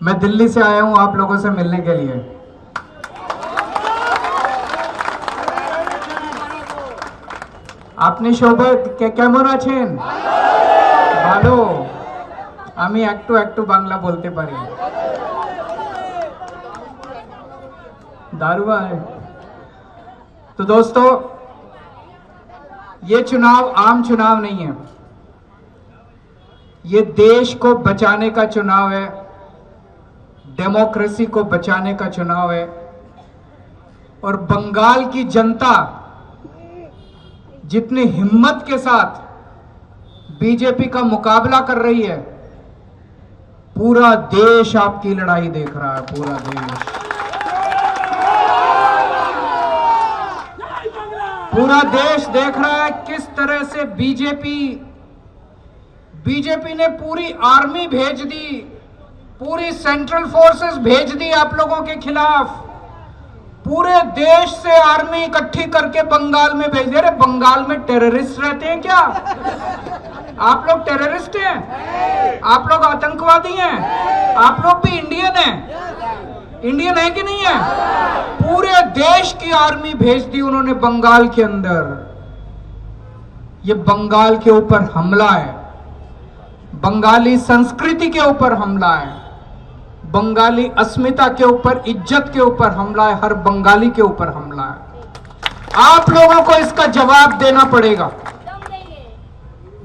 मैं दिल्ली से आया हूं आप लोगों से मिलने के लिए। আপনি সবাই কেমন আছেন? ভালো। আমি একটু একটু বাংলা বলতে পারি। दारुआ है। तो दोस्तों, ये चुनाव आम चुनाव नहीं है, ये देश को बचाने का चुनाव है, डेमोक्रेसी को बचाने का चुनाव है। और बंगाल की जनता जितनी हिम्मत के साथ बीजेपी का मुकाबला कर रही है, पूरा देश आपकी लड़ाई देख रहा है। पूरा देश, पूरा देश देख रहा है किस तरह से बीजेपी ने पूरी आर्मी भेज दी, पूरी सेंट्रल फोर्सेस भेज दी आप लोगों के खिलाफ। पूरे देश से आर्मी इकट्ठी करके बंगाल में भेज दे रहे। बंगाल में टेररिस्ट रहते हैं क्या? आप लोग टेररिस्ट हैं? आप लोग आतंकवादी हैं? आप लोग भी इंडियन हैं? इंडियन है कि नहीं है? पूरे देश की आर्मी भेज दी उन्होंने बंगाल के अंदर। ये बंगाल के ऊपर हमला है, बंगाली संस्कृति के ऊपर हमला है, बंगाली अस्मिता के ऊपर, इज्जत के ऊपर हमला है, हर बंगाली के ऊपर हमला है। आप लोगों को इसका जवाब देना पड़ेगा,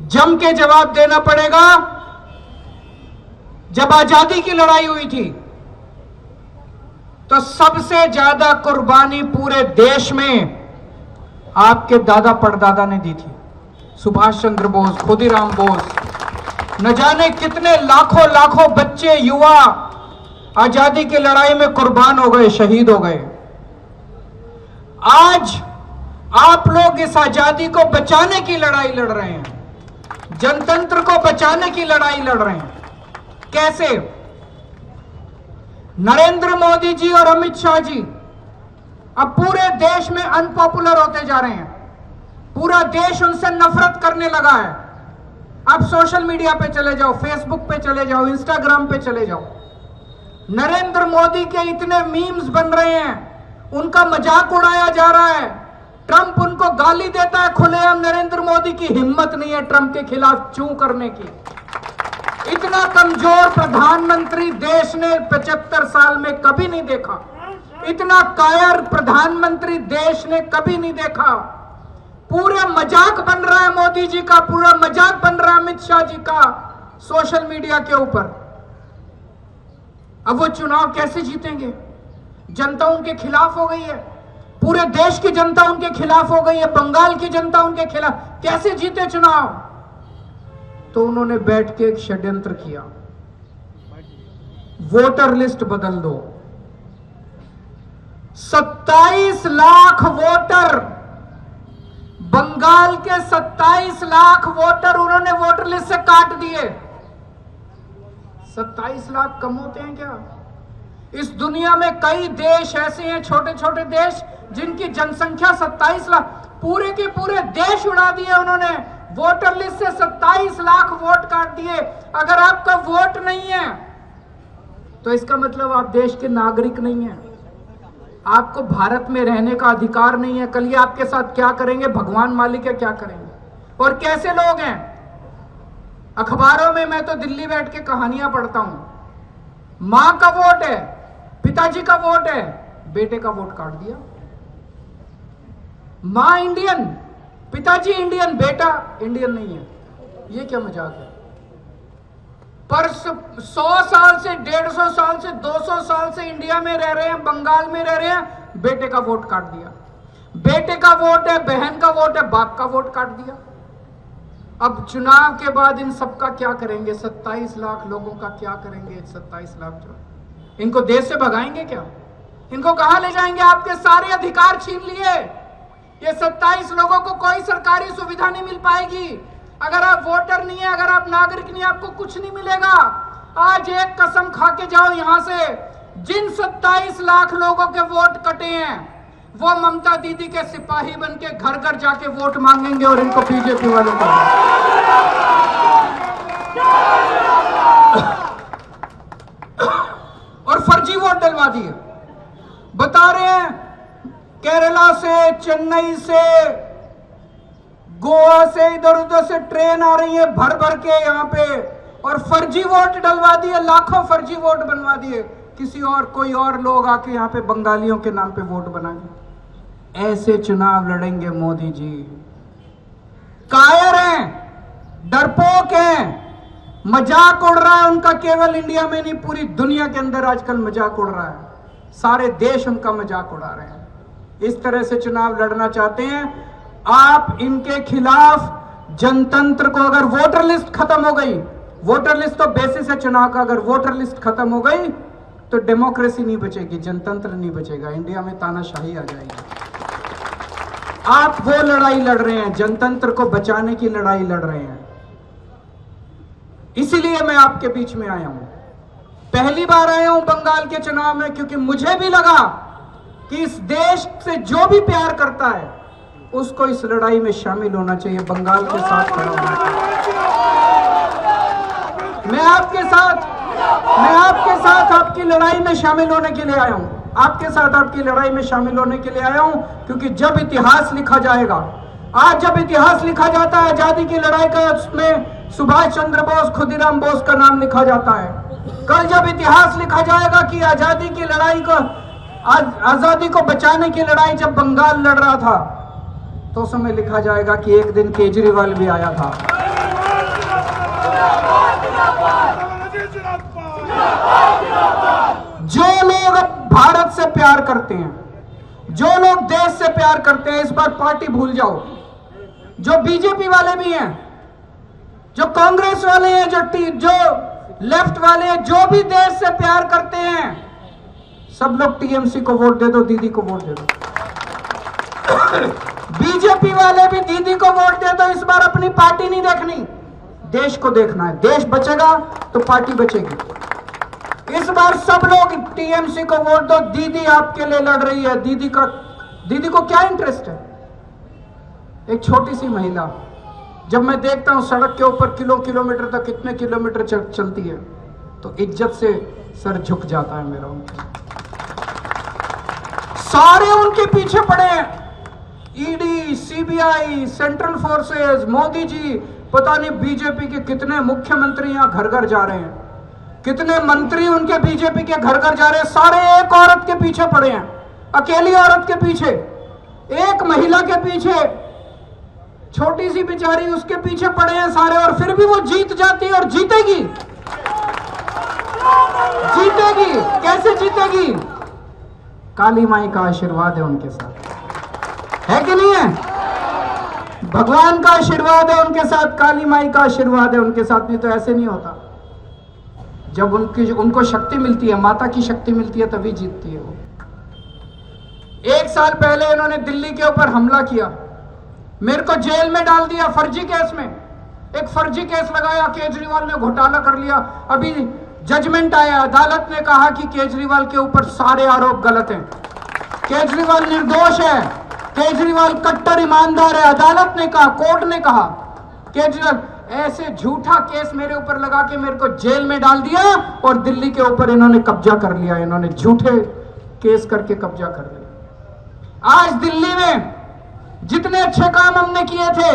जम के जवाब देना पड़ेगा। जब आजादी की लड़ाई हुई थी तो सबसे ज्यादा कुर्बानी पूरे देश में आपके दादा परदादा ने दी थी। सुभाष चंद्र बोस, खुदीराम बोस, न जाने कितने लाखों लाखों बच्चे, युवा आजादी की लड़ाई में कुर्बान हो गए, शहीद हो गए। आज आप लोग इस आजादी को बचाने की लड़ाई लड़ रहे हैं, जनतंत्र को बचाने की लड़ाई लड़ रहे हैं। कैसे? नरेंद्र मोदी जी और अमित शाह जी अब पूरे देश में अनपॉपुलर होते जा रहे हैं। पूरा देश उनसे नफरत करने लगा है। आप सोशल मीडिया पे चले जाओ, फेसबुक पे चले जाओ, इंस्टाग्राम पे चले जाओ, नरेंद्र मोदी के इतने मीम्स बन रहे हैं, उनका मजाक उड़ाया जा रहा है। ट्रंप उनको गाली देता है खुलेआम। नरेंद्र मोदी की हिम्मत नहीं है ट्रंप के खिलाफ चू करने की। इतना कमजोर प्रधानमंत्री देश ने 75 साल में कभी नहीं देखा। इतना कायर प्रधानमंत्री देश ने कभी नहीं देखा। पूरा मजाक बन रहा है मोदी जी का, पूरा मजाक बन रहा है अमित शाह जी का सोशल मीडिया के ऊपर। अब वो चुनाव कैसे जीतेंगे? जनता उनके खिलाफ हो गई है, पूरे देश की जनता उनके खिलाफ हो गई है, बंगाल की जनता उनके खिलाफ। कैसे जीते चुनाव? तो उन्होंने बैठ के एक षड्यंत्र किया, वोटर लिस्ट बदल दो। 27 लाख वोटर, बंगाल के 27 लाख वोटर उन्होंने वोटर लिस्ट से काट दिए। 27 लाख कम होते हैं क्या? इस दुनिया में कई देश ऐसे हैं, छोटे छोटे देश, जिनकी जनसंख्या 27 लाख, पूरे के पूरे देश उड़ा दिए उन्होंने। वोटर लिस्ट से 27 लाख वोट काट दिए। अगर आपका वोट नहीं है तो इसका मतलब आप देश के नागरिक नहीं हैं, आपको भारत में रहने का अधिकार नहीं है। कल ये आपके साथ क्या करेंगे भगवान मालिक है, क्या करेंगे। और कैसे लोग हैं? अखबारों में मैं तो दिल्ली बैठ के कहानियां पढ़ता हूं। मां का वोट है, पिताजी का वोट है, बेटे का वोट काट दिया। मां इंडियन, पिताजी इंडियन, बेटा इंडियन नहीं है। ये क्या मजाक है? पर 100 साल से, 150 साल से, 200 साल से इंडिया में रह रहे हैं, बंगाल में रह रहे हैं, बेटे का वोट काट दिया। बेटे का वोट है, बहन का वोट है, बाप का वोट काट दिया। अब चुनाव के बाद इन सबका क्या करेंगे? 27 लाख लोगों का क्या करेंगे? 27 लाख जो, इनको देश से भगाएंगे क्या? इनको कहां ले जाएंगे? आपके सारे अधिकार छीन लिए। ये 27 लोगों को कोई सरकारी सुविधा नहीं मिल पाएगी। अगर आप वोटर नहीं है, अगर आप नागरिक नहीं, आपको कुछ नहीं मिलेगा। आज एक कसम खा के जाओ यहां से, जिन 27 लाख लोगों के वोट कटे हैं वो ममता दीदी के सिपाही बन के घर घर जाके वोट मांगेंगे और इनको बीजेपी वालों को। फर्जी वोट डलवा दिए। बता रहे हैं केरला से, चेन्नई से, गोवा से, इधर उधर से ट्रेन आ रही है भर भर के यहाँ पे, और फर्जी वोट डलवा दिए, लाखों फर्जी वोट बनवा दिए। किसी और कोई और लोग आके यहाँ पे बंगालियों के नाम पे वोट बना दिए। ऐसे चुनाव लड़ेंगे मोदी जी। कायर हैं, डरपोक हैं, मजाक उड़ रहा है उनका। केवल इंडिया में नहीं, पूरी दुनिया के अंदर आजकल मजाक उड़ रहा है। सारे देश उनका मजाक उड़ा रहे हैं। इस तरह से चुनाव लड़ना चाहते हैं आप। इनके खिलाफ जनतंत्र को, अगर वोटर लिस्ट खत्म हो गई, वोटर लिस्ट तो बेसिस है चुनाव का, अगर वोटर लिस्ट खत्म हो गई तो डेमोक्रेसी नहीं बचेगी, जनतंत्र नहीं बचेगा, इंडिया में तानाशाही आ जाएगी। आप वो लड़ाई लड़ रहे हैं, जनतंत्र को बचाने की लड़ाई लड़ रहे हैं। इसीलिए मैं आपके बीच में आया हूं। पहली बार आया हूं बंगाल के चुनाव में, क्योंकि मुझे भी लगा कि इस देश से जो भी प्यार करता है उसको इस लड़ाई में शामिल होना चाहिए, बंगाल के साथ खड़ा होना चाहिए। मैं आपके साथ आपकी लड़ाई में शामिल होने के लिए आया हूं। आपके साथ आपकी लड़ाई में शामिल होने के लिए आया हूं, क्योंकि जब इतिहास लिखा जाएगा, आज जब इतिहास लिखा जाता है आजादी की लड़ाई का, उसमें सुभाष चंद्र बोस, खुदीराम बोस का नाम लिखा जाता है। कल जब इतिहास लिखा जाएगा कि आजादी की लड़ाई को, आजादी को बचाने की लड़ाई जब बंगाल लड़ रहा था, तो समय लिखा जाएगा कि एक दिन केजरीवाल भी आया था। जो लोग अब भारत से प्यार करते हैं, जो लोग देश से प्यार करते हैं, इस बार पार्टी भूल जाओ। जो बीजेपी वाले भी हैं, जो कांग्रेस वाले हैं, जो लेफ्ट वाले हैं, जो भी देश से प्यार करते हैं, सब लोग टीएमसी को वोट दे दो, दीदी को वोट दे दो। बीजेपी वाले भी दीदी को वोट दे दो। इस बार अपनी पार्टी नहीं देखनी, देश को देखना है। देश बचेगा तो पार्टी बचेगी। इस बार सब लोग टीएमसी को वोट दो। दीदी आपके लिए लड़ रही है। दीदी को क्या इंटरेस्ट है? एक छोटी सी महिला, जब मैं देखता हूं सड़क के ऊपर किलोमीटर तक, कितने किलोमीटर चलती है, तो इज्जत से सर झुक जाता है मेरा। सारे उनके पीछे पड़े हैं, ED, CBI, central forces, Modi ji, पता नहीं बीजेपी के कितने मुख्यमंत्री यहां घर घर जा रहे हैं, कितने मंत्री उनके बीजेपी के घर घर जा रहे हैं। सारे एक औरत के पीछे पड़े हैं, अकेली औरत के पीछे, एक महिला के पीछे, छोटी सी बेचारी, उसके पीछे पड़े हैं सारे। और फिर भी वो जीत जाती है और जीतेगी। जीतेगी कैसे जीतेगी? काली माई का आशीर्वाद है उनके साथ, है कि नहीं है? भगवान का आशीर्वाद है उनके साथ, काली माई का आशीर्वाद है उनके साथ। नहीं तो ऐसे नहीं होता। जब उनको शक्ति मिलती है, माता की शक्ति मिलती है, तभी जीतती है वो। 1 साल पहले इन्होंने दिल्ली के ऊपर हमला किया, मेरे को जेल में डाल दिया फर्जी केस में। एक फर्जी केस लगाया, केजरीवाल ने घोटाला कर लिया। अभी जजमेंट आया, अदालत ने कहा कि केजरीवाल के ऊपर सारे आरोप गलत हैं, केजरीवाल निर्दोष है, केजरीवाल कट्टर ईमानदार है। अदालत ने कहा, कोर्ट ने कहा। केजरीवाल ऐसे झूठा केस मेरे ऊपर लगा के मेरे को जेल में डाल दिया, और दिल्ली के ऊपर इन्होंने कब्जा कर लिया। इन्होंने झूठे केस करके कब्जा कर लिया। आज दिल्ली में जितने अच्छे काम हमने किए थे,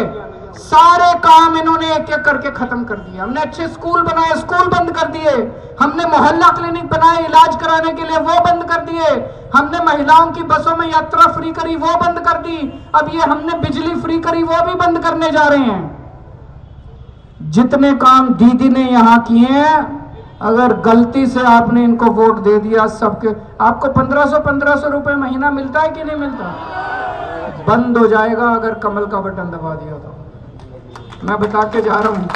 सारे काम इन्होंने एक एक करके खत्म कर दिए। हमने अच्छे स्कूल बनाए, स्कूल बंद कर दिए। हमने मोहल्ला क्लिनिक बनाए इलाज कराने के लिए, वो बंद कर दिए। हमने महिलाओं की बसों में यात्रा फ्री करी, वो बंद कर दी। अब ये हमने बिजली फ्री करी, वो भी बंद करने जा रहे हैं। जितने काम दीदी ने यहां किए हैं, अगर गलती से आपने इनको वोट दे दिया, सबके आपको 1500 रुपए महीना मिलता है कि नहीं मिलता? बंद हो जाएगा अगर कमल का बटन दबा दिया तो। मैं बता के जा रहा हूं,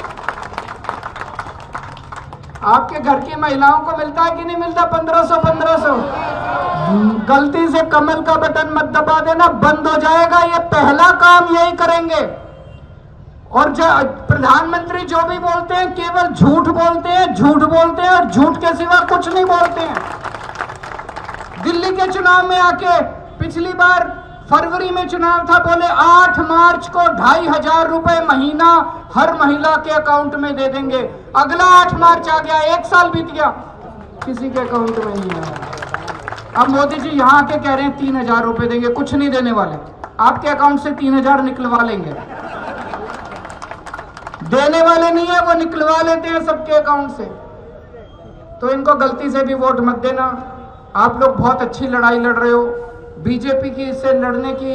आपके घर की महिलाओं को मिलता है कि नहीं मिलता 1500? गलती से कमल का बटन मत दबा देना, बंद हो जाएगा। ये पहला काम यही करेंगे। और जो प्रधानमंत्री जो भी बोलते हैं, केवल झूठ बोलते हैं, झूठ बोलते हैं, और झूठ के सिवा कुछ नहीं बोलते हैं। दिल्ली के चुनाव में आके, पिछली बार फरवरी में चुनाव था, बोले 8 मार्च को 2500 रुपए महीना हर महिला के अकाउंट में दे देंगे। अगला 8 मार्च आ गया, 1 साल बीत गया, किसी के अकाउंट में नहीं आया। अब मोदी जी यहाँ आके कह रहे हैं 3,000 रुपए देंगे, कुछ नहीं देने वाले, आपके अकाउंट से 3,000 निकलवा लेंगे। देने वाले नहीं है, वो निकलवा लेते हैं सबके अकाउंट से। तो इनको गलती से भी वोट मत देना। आप लोग बहुत अच्छी लड़ाई लड़ रहे हो। बीजेपी की इससे लड़ने की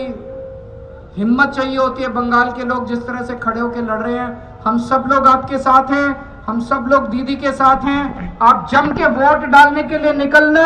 हिम्मत चाहिए होती है। बंगाल के लोग जिस तरह से खड़े होकर लड़ रहे हैं, हम सब लोग आपके साथ हैं, हम सब लोग दीदी के साथ हैं। आप जम के वोट डालने के लिए निकलना।